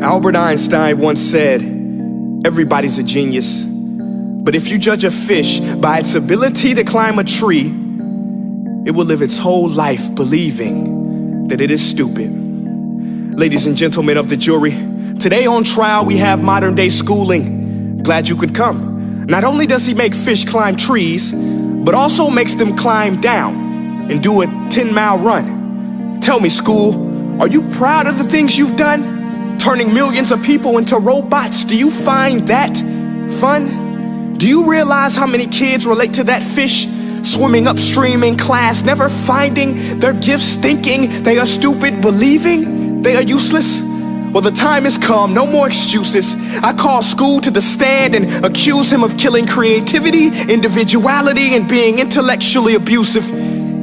Albert Einstein once said, everybody's a genius, but if you judge a fish by its ability to climb a tree, it will live its whole life believing that it is stupid. Ladies and gentlemen of the jury, today on trial we have modern day schooling. Glad you could come. Not only does he make fish climb trees, but also makes them climb down and do a 10-mile run. Tell me, school, are you proud of the things you've done? Turning millions of people into robots, do you find that fun? Do you realize how many kids relate to that fish? Swimming upstream in class, never finding their gifts, thinking they are stupid, believing they are useless? Well, the time has come, no more excuses. I call school to the stand and accuse him of killing creativity, individuality, and being intellectually abusive.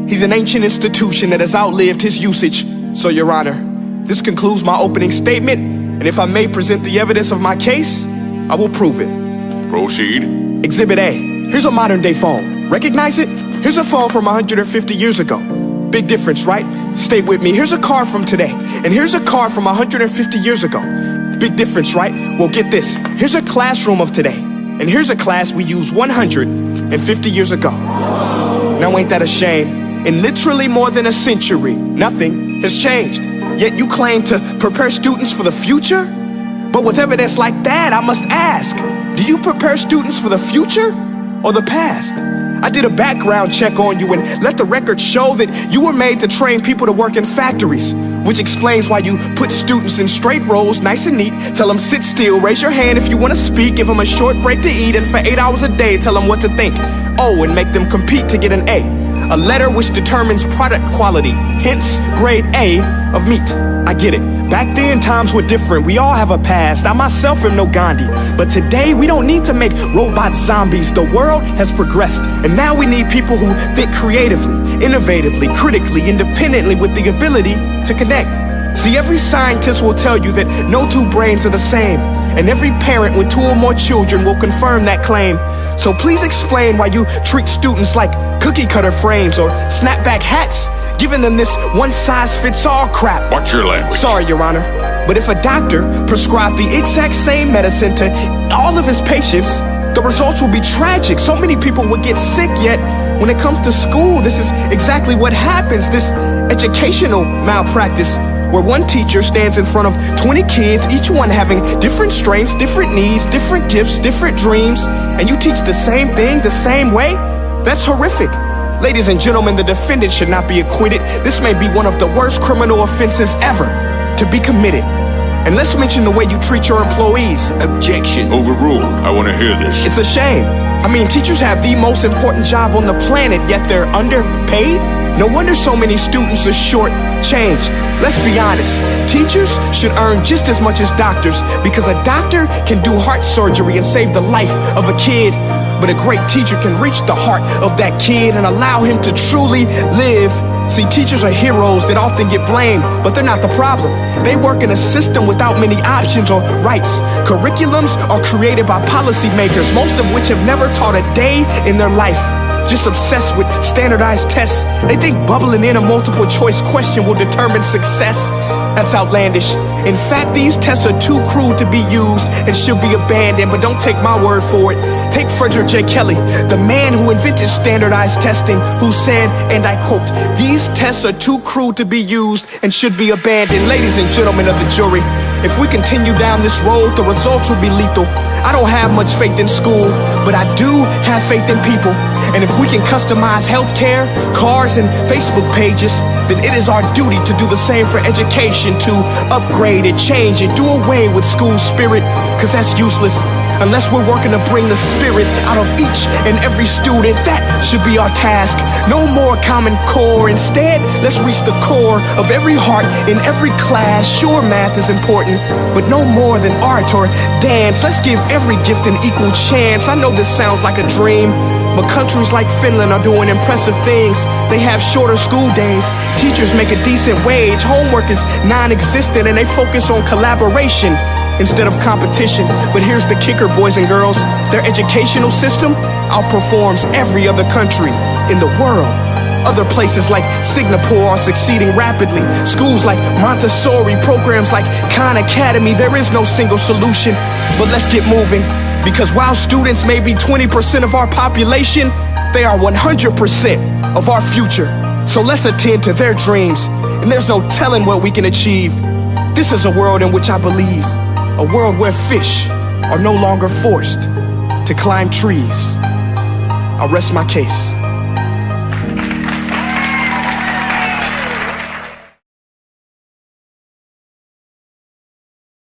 He's an ancient institution that has outlived his usage. So, Your Honor, this concludes my opening statement, and if I may present the evidence of my case, I will prove it. Proceed. Exhibit A. Here's a modern day phone. Recognize it? Here's a phone from 150 years ago. Big difference, right? Stay with me. Here's a car from today, and here's a car from 150 years ago. Big difference, right? Well, get this. Here's a classroom of today, and here's a class we used 150 years ago. Now, ain't that a shame? In literally more than a century, nothing has changed. Yet you claim to prepare students for the future? But with evidence like that, I must ask, do you prepare students for the future or the past? I did a background check on you and let the record show that you were made to train people to work in factories, which explains why you put students in straight rows, nice and neat, tell them sit still, raise your hand if you want to speak, give them a short break to eat, and for 8 hours a day, tell them what to think. Oh, and make them compete to get an A letter which determines product quality, hence grade A of meat. I get it. Back then, times were different. We all have a past. I myself am no Gandhi. But today, we don't need to make robot zombies. The world has progressed, and now we need people who think creatively, innovatively, critically, independently, with the ability to connect. See, every scientist will tell you that no two brains are the same, and every parent with 2 or more children will confirm that claim. So please explain why you treat students like cookie cutter frames or snapback hats, giving them this one-size-fits-all crap. Watch your language. Sorry, Your Honor, but if a doctor prescribed the exact same medicine to all of his patients, the results will be tragic. So many people would get sick, yet when it comes to school, this is exactly what happens. This educational malpractice, where one teacher stands in front of 20 kids, each one having different strengths, different needs, different gifts, different dreams, and you teach the same thing the same way? That's horrific. Ladies and gentlemen, the defendant should not be acquitted. This may be one of the worst criminal offenses ever to be committed. And let's mention the way you treat your employees. Objection. Overruled. I want to hear this. It's a shame. I mean, teachers have the most important job on the planet, yet they're underpaid? No wonder so many students are short-changed. Let's be honest, teachers should earn just as much as doctors, because a doctor can do heart surgery and save the life of a kid, but a great teacher can reach the heart of that kid and allow him to truly live. See, teachers are heroes that often get blamed, but they're not the problem. They work in a system without many options or rights. Curriculums are created by policymakers, most of which have never taught a day in their life. Just obsessed with standardized tests. They think bubbling in a multiple choice question will determine success. That's outlandish. In fact, these tests are too crude to be used and should be abandoned, but don't take my word for it. Take Frederick J. Kelly, the man who invented standardized testing, who said, and I quote, "These tests are too crude to be used and should be abandoned." Ladies and gentlemen of the jury, if we continue down this road, the results will be lethal. I don't have much faith in school, but I do have faith in people. And if we can customize healthcare, cars, and Facebook pages, then it is our duty to do the same for education, to upgrade it, change it, do away with school spirit, because that's useless. Unless we're working to bring the spirit out of each and every student, that should be our task. No more Common Core. Instead, let's reach the core of every heart in every class. Sure, math is important, but no more than art or dance. Let's give every gift an equal chance. I know this sounds like a dream, but countries like Finland are doing impressive things. They have shorter school days, teachers make a decent wage, homework is non-existent, and they focus on collaboration instead of competition. But here's the kicker, boys and girls. Their educational system outperforms every other country in the world. Other places like Singapore are succeeding rapidly. Schools like Montessori, programs like Khan Academy, there is no single solution. But let's get moving, because while students may be 20% of our population, they are 100% of our future. So let's attend to their dreams, and there's no telling what we can achieve. This is a world in which I believe, a world where fish are no longer forced to climb trees. I'll rest my case.